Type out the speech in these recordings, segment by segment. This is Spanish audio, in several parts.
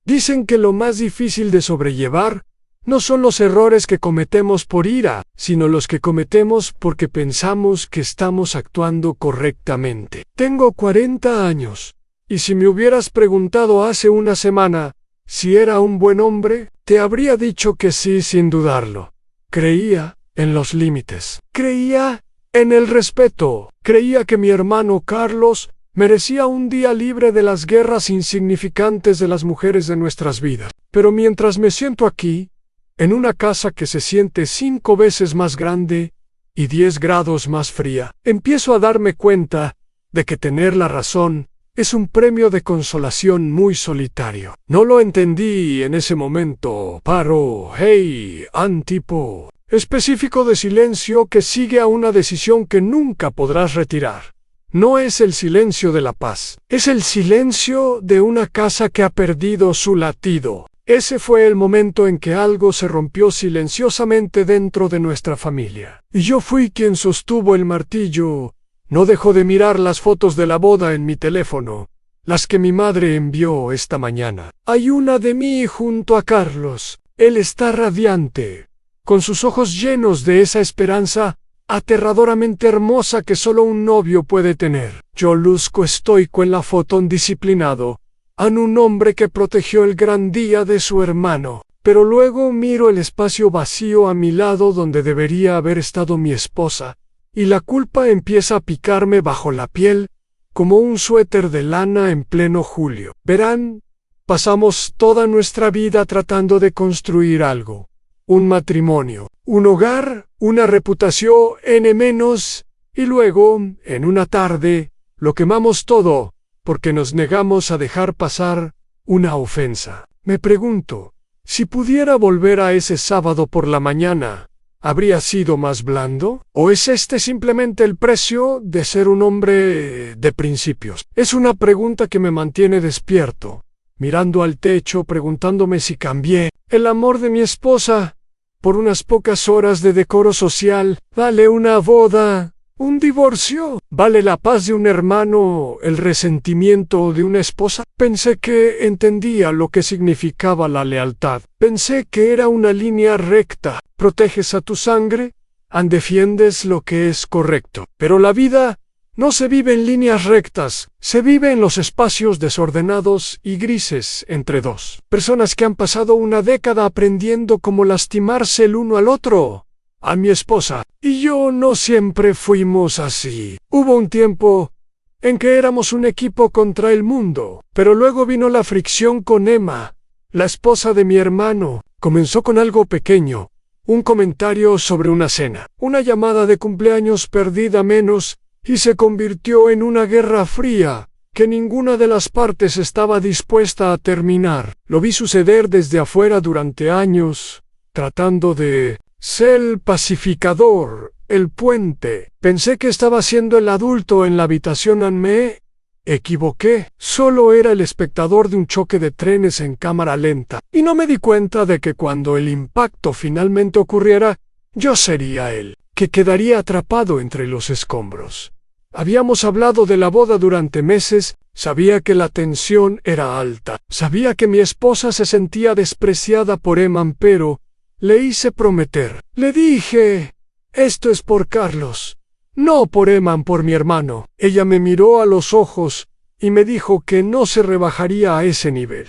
Dicen que lo más difícil de sobrellevar no son los errores que cometemos por ira, sino los que cometemos porque pensamos que estamos actuando correctamente. Tengo 40 años, y si me hubieras preguntado hace una semana si era un buen hombre, te habría dicho que sí sin dudarlo. Creía en los límites. Creía en el respeto. Creía que mi hermano Carlos merecía un día libre de las guerras insignificantes de las mujeres de nuestras vidas. Pero mientras me siento aquí, en una casa que se siente 5 veces más grande y 10 grados más fría, empiezo a darme cuenta de que tener la razón es un premio de consolación muy solitario. No lo entendí en ese momento. Paro, hey, tipo específico de silencio que sigue a una decisión que nunca podrás retirar. No es el silencio de la paz, es el silencio de una casa que ha perdido su latido. Ese fue el momento en que algo se rompió silenciosamente dentro de nuestra familia. Y yo fui quien sostuvo el martillo. No dejo de mirar las fotos de la boda en mi teléfono, las que mi madre envió esta mañana. Hay una de mí junto a Carlos. Él está radiante, con sus ojos llenos de esa esperanza aterradoramente hermosa que solo un novio puede tener. Yo luzco estoico en la foto, disciplinado, ante un hombre que protegió el gran día de su hermano. Pero luego miro el espacio vacío a mi lado donde debería haber estado mi esposa, y la culpa empieza a picarme bajo la piel como un suéter de lana en pleno julio. Verán, pasamos toda nuestra vida tratando de construir algo. Un matrimonio, un hogar, una reputación menos, y luego, en una tarde, lo quemamos todo, porque nos negamos a dejar pasar una ofensa. Me pregunto, si pudiera volver a ese sábado por la mañana, ¿habría sido más blando? ¿O es este simplemente el precio de ser un hombre de principios? Es una pregunta que me mantiene despierto, mirando al techo, preguntándome si cambié. El amor de mi esposa, por unas pocas horas de decoro social, ¿vale una boda? ¿Un divorcio? ¿Vale la paz de un hermano, el resentimiento de una esposa? Pensé que entendía lo que significaba la lealtad. Pensé que era una línea recta. Proteges a tu sangre, defiendes lo que es correcto. Pero la vida no se vive en líneas rectas, se vive en los espacios desordenados y grises entre dos. Personas que han pasado una década aprendiendo cómo lastimarse el uno al otro. A mi esposa y yo no siempre fuimos así. Hubo un tiempo en que éramos un equipo contra el mundo, pero luego vino la fricción con Emma, la esposa de mi hermano. Comenzó con algo pequeño, un comentario sobre una cena, una llamada de cumpleaños perdida menos, y se convirtió en una guerra fría que ninguna de las partes estaba dispuesta a terminar. Lo vi suceder desde afuera durante años, tratando de ser el pacificador, el puente. Pensé que estaba siendo el adulto en la habitación. Me equivoqué. Solo era el espectador de un choque de trenes en cámara lenta. Y no me di cuenta de que cuando el impacto finalmente ocurriera, yo sería él, que quedaría atrapado entre los escombros. Habíamos hablado de la boda durante meses. Sabía que la tensión era alta. Sabía que mi esposa se sentía despreciada por Emma, pero le hice prometer. Le dije, esto es por Carlos, no por Emma, por mi hermano. Ella me miró a los ojos y me dijo que no se rebajaría a ese nivel.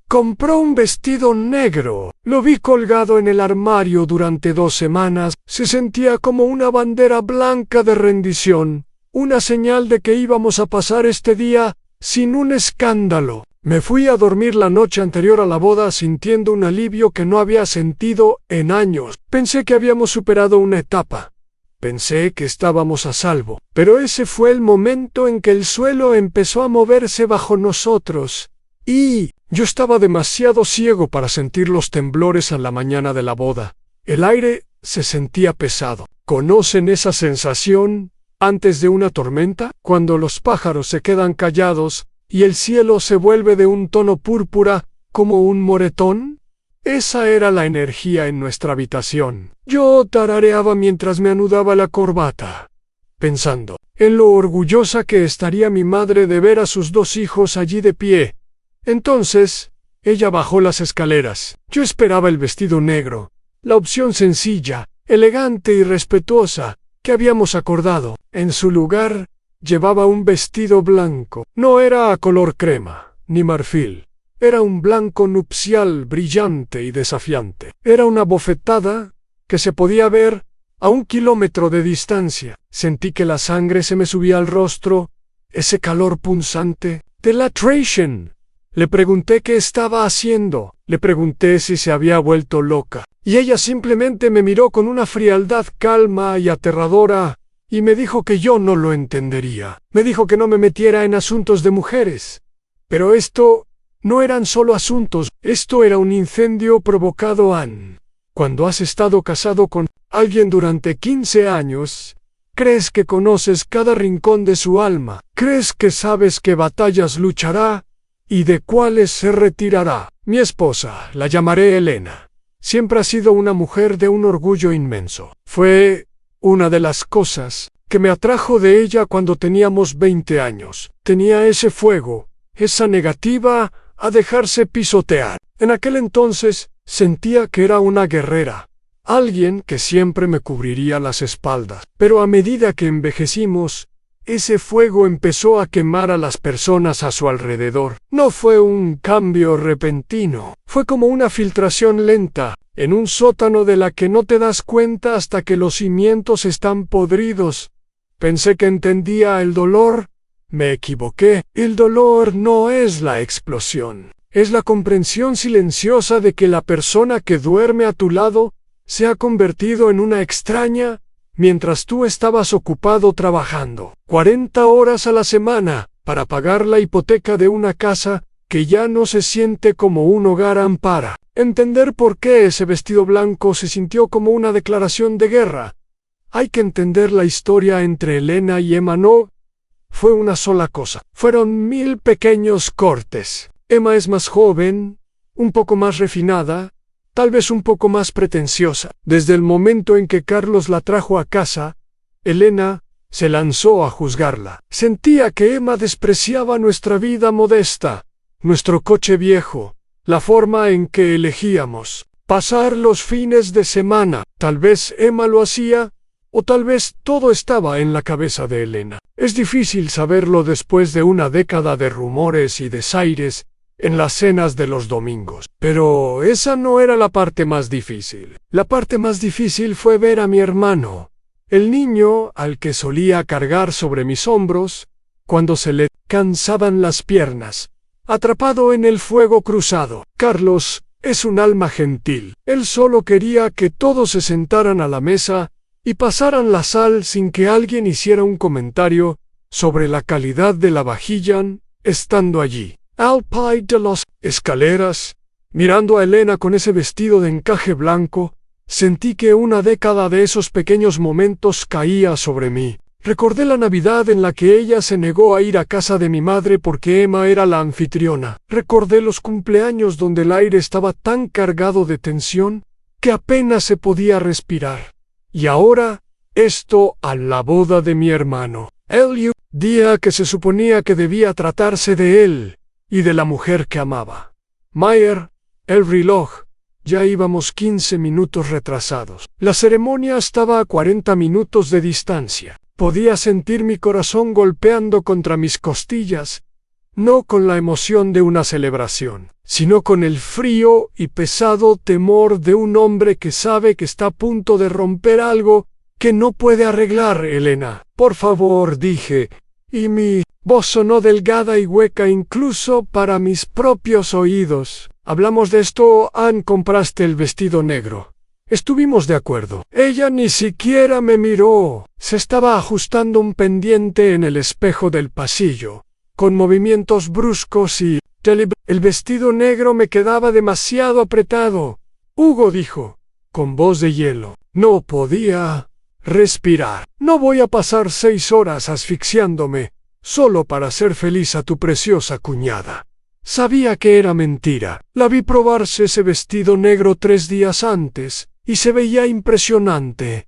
Compró un vestido negro. Lo vi colgado en el armario durante 2 semanas. Se sentía como una bandera blanca de rendición, una señal de que íbamos a pasar este día sin un escándalo. Me fui a dormir la noche anterior a la boda sintiendo un alivio que no había sentido en años. Pensé que habíamos superado una etapa. Pensé que estábamos a salvo. Pero ese fue el momento en que el suelo empezó a moverse bajo nosotros. Y yo estaba demasiado ciego para sentir los temblores a la mañana de la boda. El aire se sentía pesado. ¿Conocen esa sensación antes de una tormenta? Cuando los pájaros se quedan callados y el cielo se vuelve de un tono púrpura, como un moretón. Esa era la energía en nuestra habitación. Yo tarareaba mientras me anudaba la corbata, pensando en lo orgullosa que estaría mi madre de ver a sus 2 hijos allí de pie. Entonces, Ella bajó las escaleras. Yo esperaba el vestido negro, la opción sencilla, elegante y respetuosa que habíamos acordado. En su lugar, llevaba un vestido blanco. No era a color crema, ni marfil. Era un blanco nupcial brillante y desafiante. Era una bofetada que se podía ver a 1 kilómetro de distancia. Sentí que la sangre se me subía al rostro, ese calor punzante. «Delatration». Le pregunté qué estaba haciendo. Le pregunté si se había vuelto loca. Y ella simplemente me miró con una frialdad calma y aterradora y me dijo que yo no lo entendería. Me dijo que no me metiera en asuntos de mujeres. Pero esto no eran solo asuntos, esto era un incendio provocado Cuando has estado casado con alguien durante 15 años, crees que conoces cada rincón de su alma, crees que sabes qué batallas luchará y de cuáles se retirará. Mi esposa, la llamaré Elena, siempre ha sido una mujer de un orgullo inmenso. Fue una de las cosas que me atrajo de ella cuando teníamos 20 años. Tenía ese fuego, esa negativa a dejarse pisotear. En aquel entonces sentía que era una guerrera, alguien que siempre me cubriría las espaldas. Pero a medida que envejecimos, ese fuego empezó a quemar a las personas a su alrededor. No fue un cambio repentino, fue como una filtración lenta, en un sótano de la que no te das cuenta hasta que los cimientos están podridos. Pensé que entendía el dolor. Me equivoqué. El dolor no es la explosión. Es la comprensión silenciosa de que la persona que duerme a tu lado se ha convertido en una extraña mientras tú estabas ocupado trabajando 40 horas a la semana para pagar la hipoteca de una casa que ya no se siente como un hogar ampara. Entender por qué ese vestido blanco se sintió como una declaración de guerra. Hay que entender la historia entre Elena y Emma. No fue una sola cosa. Fueron 1000 pequeños cortes. Emma es más joven, un poco más refinada, tal vez un poco más pretenciosa. Desde el momento en que Carlos la trajo a casa, Elena se lanzó a juzgarla. Sentía que Emma despreciaba nuestra vida modesta, nuestro coche viejo, la forma en que elegíamos pasar los fines de semana. Tal vez Emma lo hacía, o tal vez todo estaba en la cabeza de Elena. Es difícil saberlo después de una década de rumores y desaires en las cenas de los domingos. Pero esa no era la parte más difícil. La parte más difícil fue ver a mi hermano, el niño al que solía cargar sobre mis hombros cuando se le cansaban las piernas, atrapado en el fuego cruzado. Carlos es un alma gentil. Él solo quería que todos se sentaran a la mesa y pasaran la sal sin que alguien hiciera un comentario sobre la calidad de la vajilla estando allí. Al pie de las escaleras, mirando a Elena con ese vestido de encaje blanco, sentí que una década de esos pequeños momentos caía sobre mí. Recordé la Navidad en la que ella se negó a ir a casa de mi madre porque Emma era la anfitriona. Recordé los cumpleaños donde el aire estaba tan cargado de tensión que apenas se podía respirar. Y ahora, esto a la boda de mi hermano. El día que se suponía que debía tratarse de él y de la mujer que amaba. Mayer, el reloj, ya íbamos 15 minutos retrasados. La ceremonia estaba a 40 minutos de distancia. Podía sentir mi corazón golpeando contra mis costillas, no con la emoción de una celebración, sino con el frío y pesado temor de un hombre que sabe que está a punto de romper algo que no puede arreglar. Elena, por favor, dije, y mi voz sonó delgada y hueca incluso para mis propios oídos. Hablamos de esto. Compraste el vestido negro. Estuvimos de acuerdo. Ella ni siquiera me miró. Se estaba ajustando un pendiente en el espejo del pasillo, con movimientos bruscos y el vestido negro me quedaba demasiado apretado. Hugo dijo, con voz de hielo. No podía respirar. No voy a pasar 6 horas asfixiándome solo para hacer feliz a tu preciosa cuñada. Sabía que era mentira. La vi probarse ese vestido negro 3 días antes y se veía impresionante.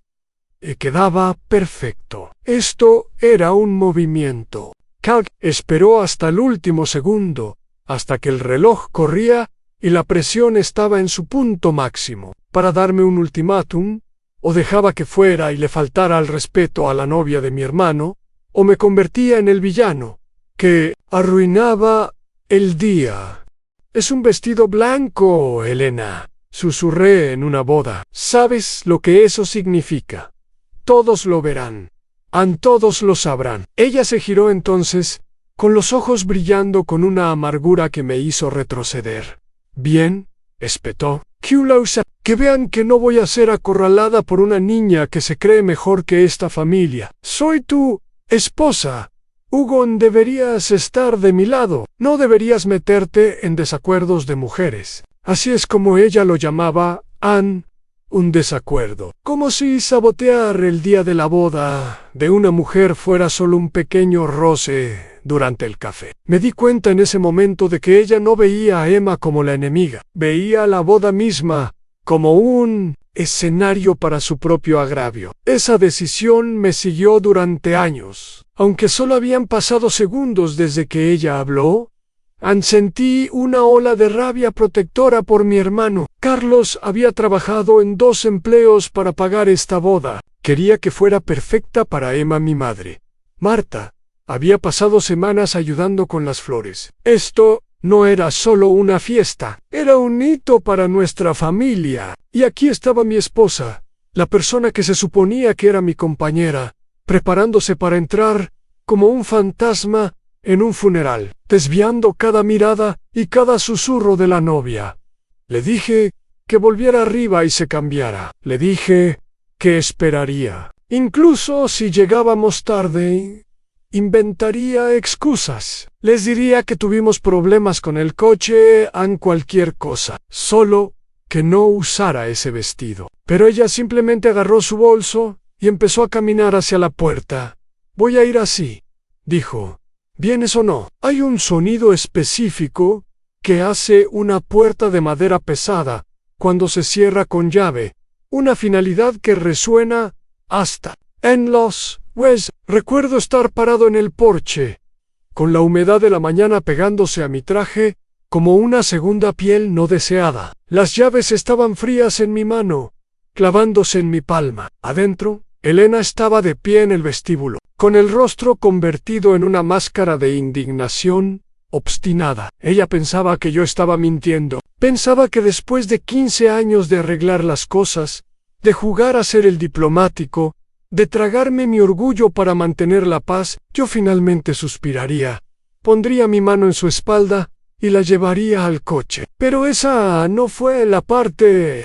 Quedaba perfecto. Esto era un movimiento. Calc esperó hasta el último segundo, hasta que el reloj corría y la presión estaba en su punto máximo. Para darme un ultimátum, o dejaba que fuera y le faltara al respeto a la novia de mi hermano, o me convertía en el villano, que arruinaba el día. «Es un vestido blanco, Elena», susurré en una boda. «¿Sabes lo que eso significa? Todos lo verán. Todos lo sabrán». Ella se giró entonces, con los ojos brillando con una amargura que me hizo retroceder. «Bien», espetó. «Que vean que no voy a ser acorralada por una niña que se cree mejor que esta familia. Soy tu esposa. Hugo, deberías estar de mi lado. No deberías meterte en desacuerdos de mujeres». Así es como ella lo llamaba, Anne, un desacuerdo. Como si sabotear el día de la boda de una mujer fuera solo un pequeño roce durante el café. Me di cuenta en ese momento de que ella no veía a Emma como la enemiga. Veía la boda misma como un escenario para su propio agravio. Esa decisión me siguió durante años. Aunque solo habían pasado segundos desde que ella habló, sentí una ola de rabia protectora por mi hermano. Carlos había trabajado en 2 empleos para pagar esta boda. Quería que fuera perfecta para Emma, mi madre. Marta había pasado semanas ayudando con las flores. Esto no era solo una fiesta, era un hito para nuestra familia. Y aquí estaba mi esposa, la persona que se suponía que era mi compañera, preparándose para entrar como un fantasma en un funeral, desviando cada mirada y cada susurro de la novia. Le dije que volviera arriba y se cambiara. Le dije que esperaría. Incluso si llegábamos tarde, inventaría excusas. Les diría que tuvimos problemas con el coche, cualquier cosa. Solo que no usara ese vestido. Pero ella simplemente agarró su bolso y empezó a caminar hacia la puerta. «Voy a ir así», dijo. «¿Vienes o no?» Hay un sonido específico que hace una puerta de madera pesada cuando se cierra con llave, una finalidad que resuena hasta en los West. Recuerdo estar parado en el porche, con la humedad de la mañana pegándose a mi traje como una segunda piel no deseada. Las llaves estaban frías en mi mano, clavándose en mi palma. Adentro, Elena estaba de pie en el vestíbulo, con el rostro convertido en una máscara de indignación obstinada. Ella pensaba que yo estaba mintiendo. Pensaba que después de 15 años de arreglar las cosas, de jugar a ser el diplomático, de tragarme mi orgullo para mantener la paz, yo finalmente suspiraría, pondría mi mano en su espalda y la llevaría al coche. Pero esa no fue la parte.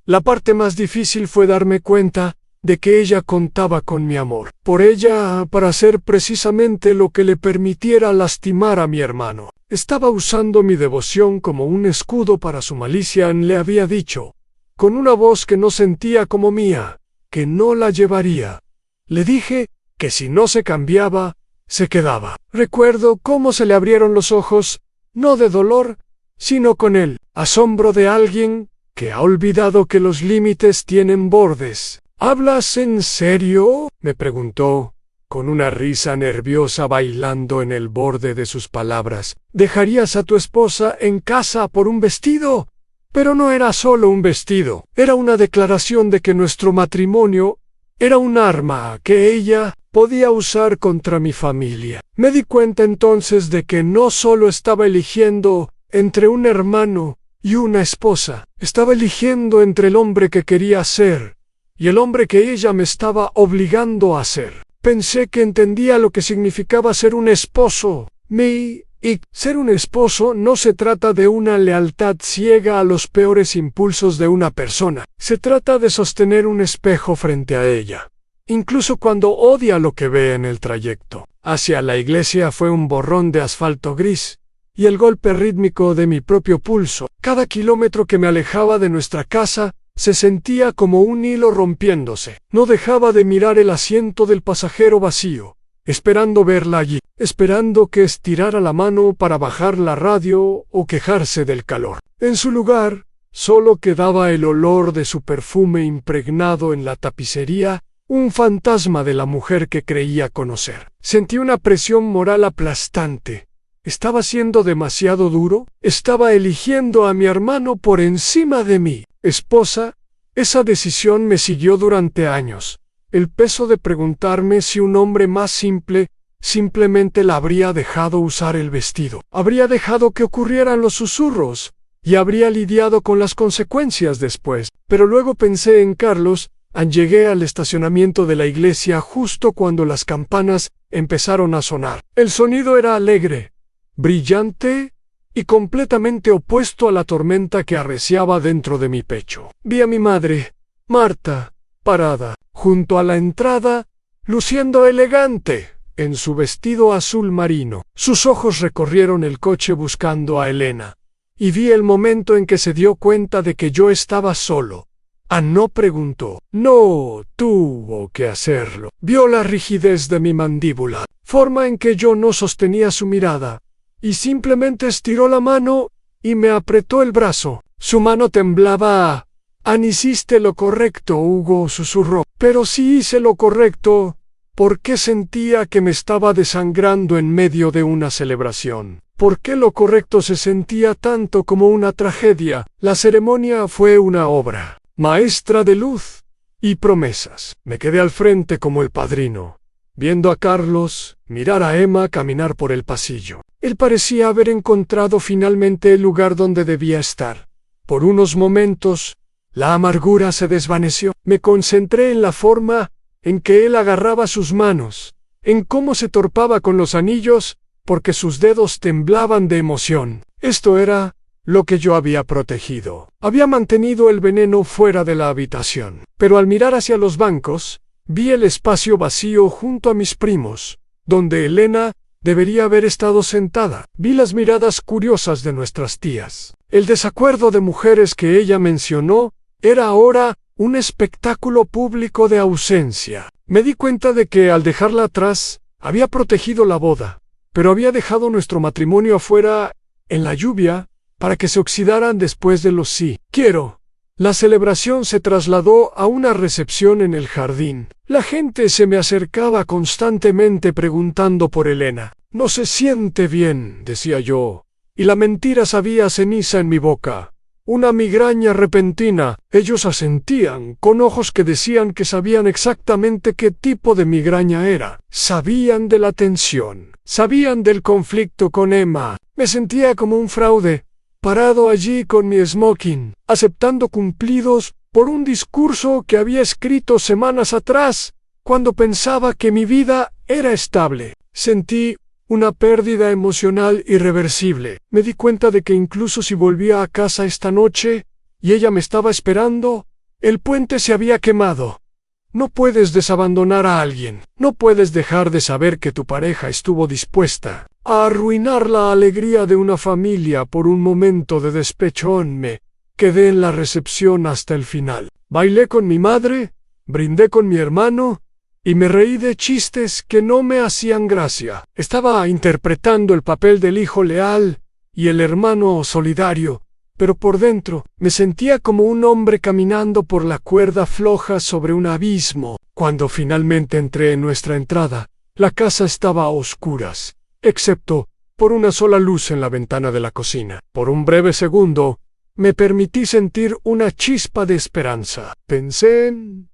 La parte más difícil fue darme cuenta de que ella contaba con mi amor por ella para hacer precisamente lo que le permitiera lastimar a mi hermano. Estaba usando mi devoción como un escudo para su malicia. Le había dicho, con una voz que no sentía como mía, que no la llevaría. Le dije que si no se cambiaba, se quedaba. Recuerdo cómo se le abrieron los ojos, no de dolor, sino con el asombro de alguien que ha olvidado que los límites tienen bordes. ¿Hablas en serio?, me preguntó, con una risa nerviosa bailando en el borde de sus palabras. ¿Dejarías a tu esposa en casa por un vestido? Pero no era solo un vestido, era una declaración de que nuestro matrimonio era un arma que ella podía usar contra mi familia. Me di cuenta entonces de que no solo estaba eligiendo entre un hermano y una esposa, estaba eligiendo entre el hombre que quería ser y el hombre que ella me estaba obligando a ser. Pensé que entendía lo que significaba ser un esposo. Y ser un esposo no se trata de una lealtad ciega a los peores impulsos de una persona. Se trata de sostener un espejo frente a ella, incluso cuando odia lo que ve en el trayecto. Hacia la iglesia fue un borrón de asfalto gris, y el golpe rítmico de mi propio pulso. Cada kilómetro que me alejaba de nuestra casa se sentía como un hilo rompiéndose. No dejaba de mirar el asiento del pasajero vacío, esperando verla allí, esperando que estirara la mano para bajar la radio o quejarse del calor. En su lugar, solo quedaba el olor de su perfume impregnado en la tapicería, un fantasma de la mujer que creía conocer. Sentí una presión moral aplastante, ¿Estaba siendo demasiado duro? ¿Estaba eligiendo a mi hermano por encima de mi esposa? Esa decisión me siguió durante años. El peso de preguntarme si un hombre más simple simplemente la habría dejado usar el vestido. Habría dejado que ocurrieran los susurros y habría lidiado con las consecuencias después. Pero luego pensé en Carlos. Llegué al estacionamiento de la iglesia justo cuando las campanas empezaron a sonar. El sonido era alegre, brillante y completamente opuesto a la tormenta que arreciaba dentro de mi pecho. Vi a mi madre, Marta, parada junto a la entrada, luciendo elegante en su vestido azul marino. Sus ojos recorrieron el coche buscando a Elena, y vi el momento en que se dio cuenta de que yo estaba solo. No preguntó. No tuvo que hacerlo. Vio la rigidez de mi mandíbula, forma en que yo no sostenía su mirada, y simplemente estiró la mano y me apretó el brazo. Su mano temblaba. Hiciste lo correcto, Hugo, susurró. Pero si hice lo correcto, ¿por qué sentía que me estaba desangrando en medio de una celebración? ¿Por qué lo correcto se sentía tanto como una tragedia? La ceremonia fue una obra maestra de luz y promesas. Me quedé al frente como el padrino, viendo a Carlos mirar a Emma caminar por el pasillo. Él parecía haber encontrado finalmente el lugar donde debía estar. Por unos momentos, la amargura se desvaneció. Me concentré en la forma en que él agarraba sus manos, en cómo se torpaba con los anillos, porque sus dedos temblaban de emoción. Esto era lo que yo había protegido. Había mantenido el veneno fuera de la habitación. Pero al mirar hacia los bancos, vi el espacio vacío junto a mis primos, donde Elena debería haber estado sentada. Vi las miradas curiosas de nuestras tías. El desacuerdo de mujeres que ella mencionó era ahora un espectáculo público de ausencia. Me di cuenta de que al dejarla atrás, había protegido la boda, pero había dejado nuestro matrimonio afuera, en la lluvia, para que se oxidaran después de los sí quiero. La celebración se trasladó a una recepción en el jardín. La gente se me acercaba constantemente preguntando por Elena. No se siente bien, decía yo, y la mentira sabía ceniza en mi boca. Una migraña repentina. Ellos asentían, con ojos que decían que sabían exactamente qué tipo de migraña era. Sabían de la tensión. Sabían del conflicto con Emma. Me sentía como un fraude, parado allí con mi smoking, aceptando cumplidos por un discurso que había escrito semanas atrás, cuando pensaba que mi vida era estable. Sentí una pérdida emocional irreversible. Me di cuenta de que incluso si volvía a casa esta noche, y ella me estaba esperando, el puente se había quemado. No puedes desabandonar a alguien. No puedes dejar de saber que tu pareja estuvo dispuesta a arruinar la alegría de una familia por un momento de despecho. Me quedé en la recepción hasta el final. Bailé con mi madre, brindé con mi hermano, y me reí de chistes que no me hacían gracia. Estaba interpretando el papel del hijo leal y el hermano solidario, pero por dentro me sentía como un hombre caminando por la cuerda floja sobre un abismo. Cuando finalmente entré en nuestra entrada, la casa estaba a oscuras, excepto por una sola luz en la ventana de la cocina. Por un breve segundo, me permití sentir una chispa de esperanza. Pensé en: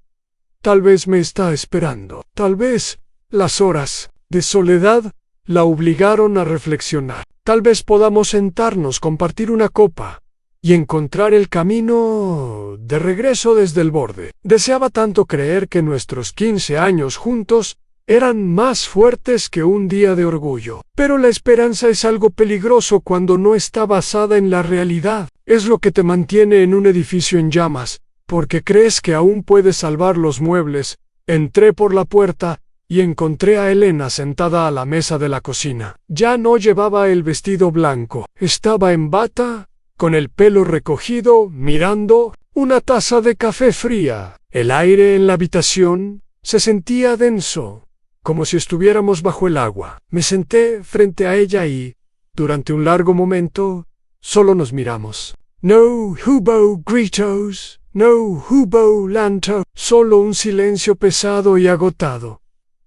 tal vez me está esperando. Tal vez las horas de soledad la obligaron a reflexionar. Tal vez podamos sentarnos, compartir una copa y encontrar el camino de regreso desde el borde. Deseaba tanto creer que nuestros 15 años juntos eran más fuertes que un día de orgullo. Pero la esperanza es algo peligroso cuando no está basada en la realidad. Es lo que te mantiene en un edificio en llamas, porque crees que aún puedes salvar los muebles. Entré por la puerta y encontré a Elena sentada a la mesa de la cocina. Ya no llevaba el vestido blanco. Estaba en bata, con el pelo recogido, mirando una taza de café fría. El aire en la habitación se sentía denso, como si estuviéramos bajo el agua. Me senté frente a ella y, durante un largo momento, solo nos miramos. No hubo gritos, no hubo llanto, solo un silencio pesado y agotado.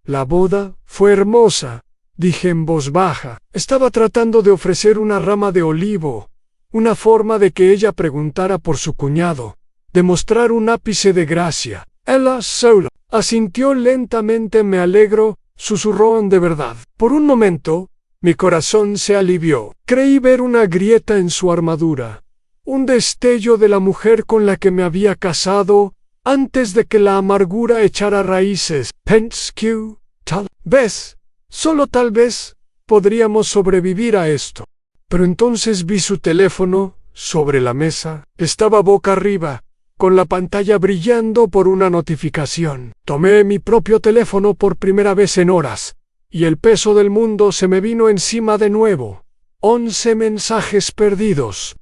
La boda fue hermosa, dije en voz baja. Estaba tratando de ofrecer una rama de olivo, una forma de que ella preguntara por su cuñado, demostrar un ápice de gracia. Ella solo asintió lentamente. Me alegro, susurró de verdad. Por un momento, mi corazón se alivió. Creí ver una grieta en su armadura, un destello de la mujer con la que me había casado antes de que la amargura echara raíces. Pensé que, tal vez, solo tal vez, podríamos sobrevivir a esto. Pero entonces vi su teléfono sobre la mesa. Estaba boca arriba, con la pantalla brillando por una notificación. Tomé mi propio teléfono por primera vez en horas, y el peso del mundo se me vino encima de nuevo. 11 mensajes perdidos.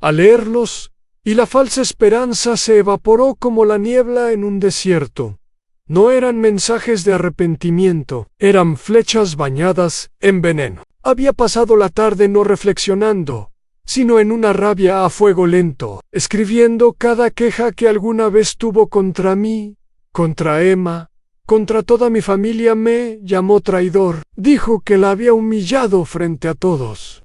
Al leerlos, y la falsa esperanza se evaporó como la niebla en un desierto. No eran mensajes de arrepentimiento, eran flechas bañadas en veneno. Había pasado la tarde no reflexionando, sino en una rabia a fuego lento, escribiendo cada queja que alguna vez tuvo contra mí, contra Emma, contra toda mi familia. Me llamó traidor, dijo que la había humillado frente a todos.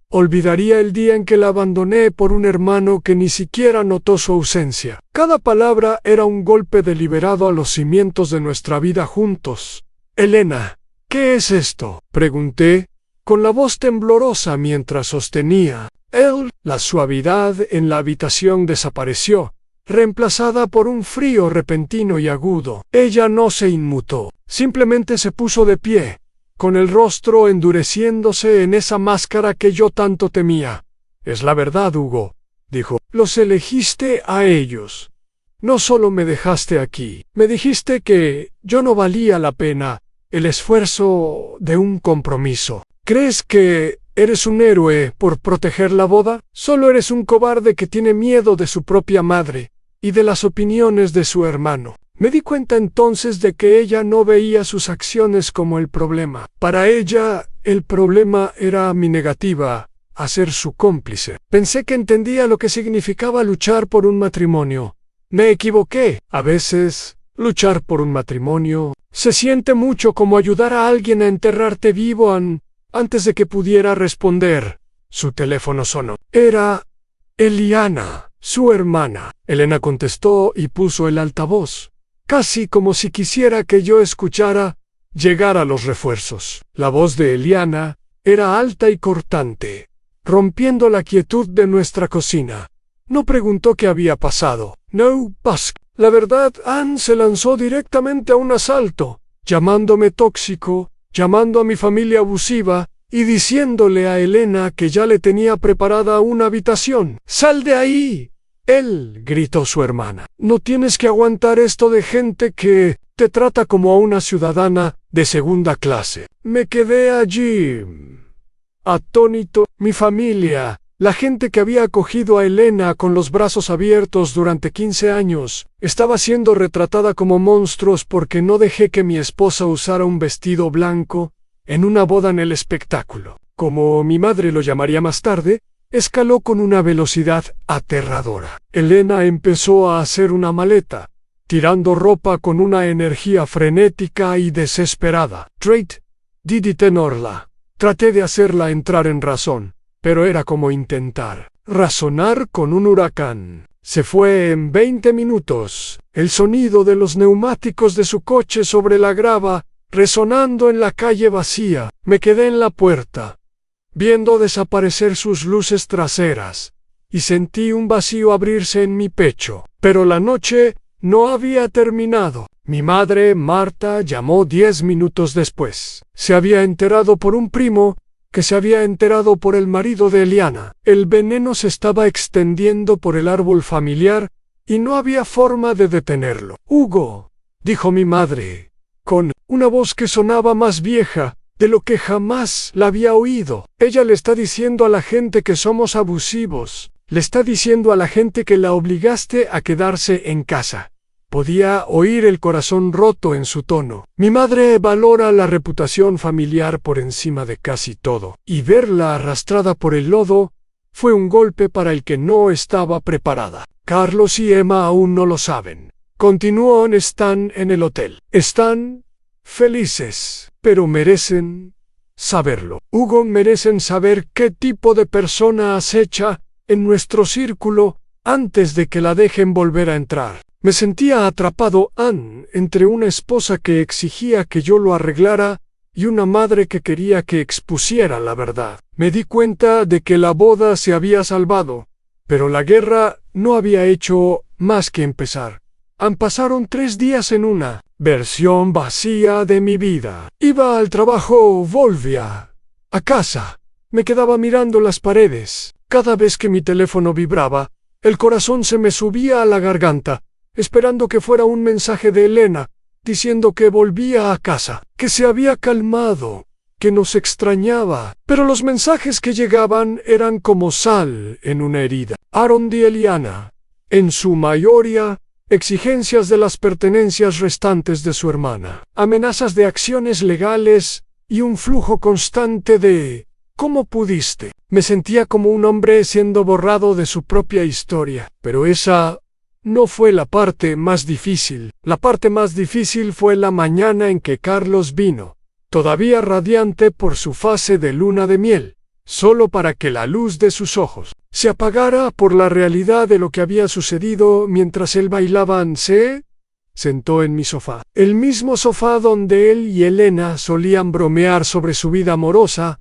Olvidaría el día en que la abandoné por un hermano que ni siquiera notó su ausencia. Cada palabra era un golpe deliberado a los cimientos de nuestra vida juntos. Elena, ¿qué es esto?, pregunté, con la voz temblorosa mientras sostenía. La suavidad en la habitación desapareció, reemplazada por un frío repentino y agudo. Ella no se inmutó, simplemente se puso de pie, con el rostro endureciéndose en esa máscara que yo tanto temía. Es la verdad, Hugo, dijo. Los elegiste a ellos. No solo me dejaste aquí, me dijiste que yo no valía la pena el esfuerzo de un compromiso. ¿Crees que eres un héroe por proteger la boda? Solo eres un cobarde que tiene miedo de su propia madre y de las opiniones de su hermano. Me di cuenta entonces de que ella no veía sus acciones como el problema. Para ella, el problema era mi negativa a ser su cómplice. Pensé que entendía lo que significaba luchar por un matrimonio. Me equivoqué. A veces, luchar por un matrimonio se siente mucho como ayudar a alguien a enterrarte vivo antes de que pudiera responder. Su teléfono sonó. Era Eliana, su hermana. Elena contestó y puso el altavoz, casi como si quisiera que yo escuchara llegar a los refuerzos. La voz de Eliana era alta y cortante, rompiendo la quietud de nuestra cocina. No preguntó qué había pasado. No, Pasc. La verdad, Anne se lanzó directamente a un asalto, llamándome tóxico, llamando a mi familia abusiva y diciéndole a Elena que ya le tenía preparada una habitación. ¡Sal de ahí! Él, gritó su hermana. No tienes que aguantar esto de gente que te trata como a una ciudadana de segunda clase. Me quedé allí, atónito. Mi familia, la gente que había acogido a Elena con los brazos abiertos durante 15 años, estaba siendo retratada como monstruos porque no dejé que mi esposa usara un vestido blanco en una boda en el espectáculo. Como mi madre lo llamaría más tarde, escaló con una velocidad aterradora. Elena empezó a hacer una maleta, tirando ropa con una energía frenética y desesperada. Didi tenorla. Traté de hacerla entrar en razón, pero era como intentar razonar con un huracán. Se fue en 20 minutos. El sonido de los neumáticos de su coche sobre la grava, resonando en la calle vacía. Me quedé en la puerta, viendo desaparecer sus luces traseras, y sentí un vacío abrirse en mi pecho. Pero la noche no había terminado. Mi madre, Marta, llamó 10 minutos después. Se había enterado por un primo que se había enterado por el marido de Eliana. El veneno se estaba extendiendo por el árbol familiar y no había forma de detenerlo. Hugo, dijo mi madre, con una voz que sonaba más vieja de lo que jamás la había oído. Ella le está diciendo a la gente que somos abusivos. Le está diciendo a la gente que la obligaste a quedarse en casa. Podía oír el corazón roto en su tono. Mi madre valora la reputación familiar por encima de casi todo, y verla arrastrada por el lodo fue un golpe para el que no estaba preparada. Carlos y Emma aún no lo saben. Continuó. Están en el hotel. Están felices, pero merecen saberlo. Hugo, merecen saber qué tipo de persona acecha en nuestro círculo antes de que la dejen volver a entrar. Me sentía atrapado entre una esposa que exigía que yo lo arreglara y una madre que quería que expusiera la verdad. Me di cuenta de que la boda se había salvado, pero la guerra no había hecho más que empezar. Pasaron 3 días en una versión vacía de mi vida. Iba al trabajo, volvía a casa. Me quedaba mirando las paredes. Cada vez que mi teléfono vibraba, el corazón se me subía a la garganta, esperando que fuera un mensaje de Elena, diciendo que volvía a casa, que se había calmado, que nos extrañaba. Pero los mensajes que llegaban eran como sal en una herida. Aaron y Eliana, en su mayoría, exigencias de las pertenencias restantes de su hermana, amenazas de acciones legales y un flujo constante de ¿cómo pudiste? Me sentía como un hombre siendo borrado de su propia historia, pero esa no fue la parte más difícil. La parte más difícil fue la mañana en que Carlos vino, todavía radiante por su fase de luna de miel, solo para que la luz de sus ojos se apagara por la realidad de lo que había sucedido mientras él bailaba. Se sentó en mi sofá, el mismo sofá donde él y Elena solían bromear sobre su vida amorosa.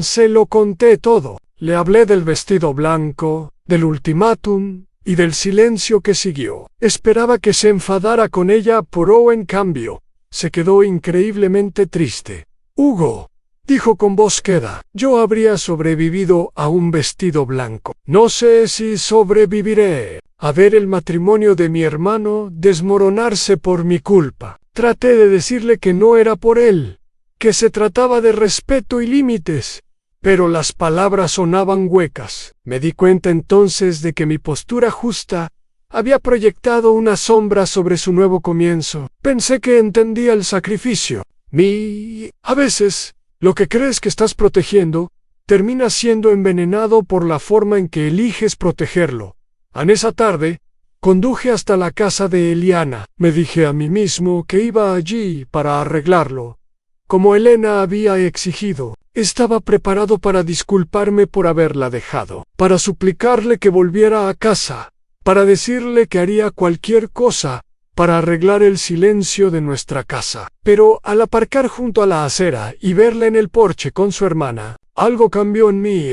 Se lo conté todo. Le hablé del vestido blanco, del ultimátum y del silencio que siguió. Esperaba que se enfadara con ella, pero en cambio, se quedó increíblemente triste. Hugo, dijo con voz queda, yo habría sobrevivido a un vestido blanco. No sé si sobreviviré a ver el matrimonio de mi hermano desmoronarse por mi culpa. Traté de decirle que no era por él, que se trataba de respeto y límites, pero las palabras sonaban huecas. Me di cuenta entonces de que mi postura justa había proyectado una sombra sobre su nuevo comienzo. Pensé que entendía el sacrificio. A veces, lo que crees que estás protegiendo termina siendo envenenado por la forma en que eliges protegerlo. En esa tarde, conduje hasta la casa de Eliana. Me dije a mí mismo que iba allí para arreglarlo, como Elena había exigido. Estaba preparado para disculparme por haberla dejado, para suplicarle que volviera a casa, para decirle que haría cualquier cosa para arreglar el silencio de nuestra casa. Pero al aparcar junto a la acera y verla en el porche con su hermana, algo cambió en mí.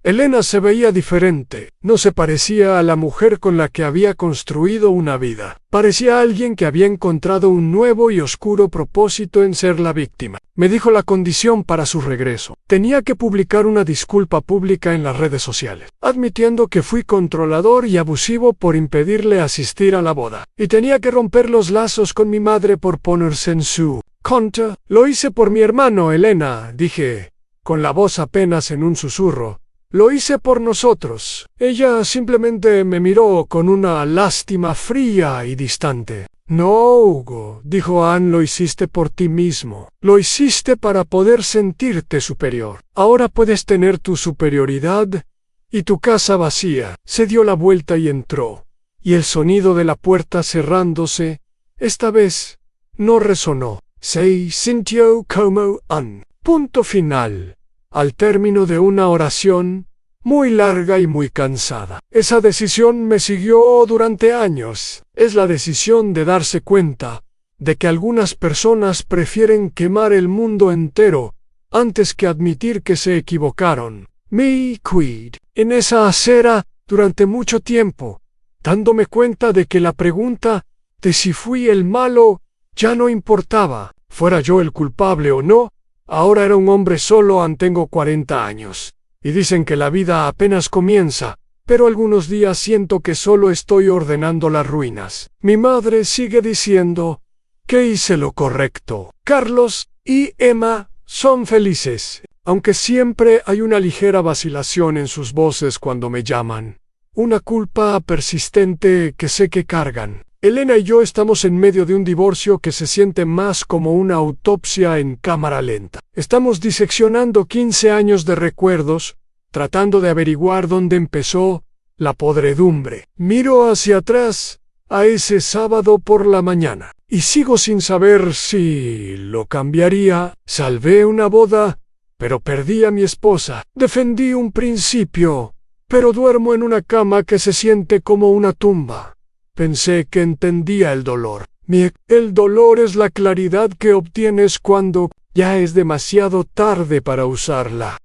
Elena se veía diferente. No se parecía a la mujer con la que había construido una vida. Parecía alguien que había encontrado un nuevo y oscuro propósito en ser la víctima. Me dijo la condición para su regreso. Tenía que publicar una disculpa pública en las redes sociales, admitiendo que fui controlador y abusivo por impedirle asistir a la boda. Y tenía que romper los lazos con mi madre por ponerse en su contra. Lo hice por mi hermano, Elena, dije, con la voz apenas en un susurro. Lo hice por nosotros. Ella simplemente me miró con una lástima fría y distante. No, Hugo, dijo Anne, lo hiciste por ti mismo. Lo hiciste para poder sentirte superior. Ahora puedes tener tu superioridad y tu casa vacía. Se dio la vuelta y entró. Y el sonido de la puerta cerrándose, esta vez, no resonó. Se sintió como un punto final al término de una oración muy larga y muy cansada. Esa decisión me siguió durante años. Es la decisión de darse cuenta de que algunas personas prefieren quemar el mundo entero antes que admitir que se equivocaron. Me quedé en esa acera durante mucho tiempo, dándome cuenta de que la pregunta de si fui el malo ya no importaba. Fuera yo el culpable o no, ahora era un hombre solo. Tengo 40 años. Y dicen que la vida apenas comienza, pero algunos días siento que solo estoy ordenando las ruinas. Mi madre sigue diciendo que hice lo correcto. Carlos y Emma son felices, aunque siempre hay una ligera vacilación en sus voces cuando me llaman. Una culpa persistente que sé que cargan. Elena y yo estamos en medio de un divorcio que se siente más como una autopsia en cámara lenta. Estamos diseccionando 15 años de recuerdos, tratando de averiguar dónde empezó la podredumbre. Miro hacia atrás a ese sábado por la mañana. Y sigo sin saber si lo cambiaría. Salvé una boda, pero perdí a mi esposa. Defendí un principio, pero duermo en una cama que se siente como una tumba. Pensé que entendía el dolor. El dolor es la claridad que obtienes cuando ya es demasiado tarde para usarla.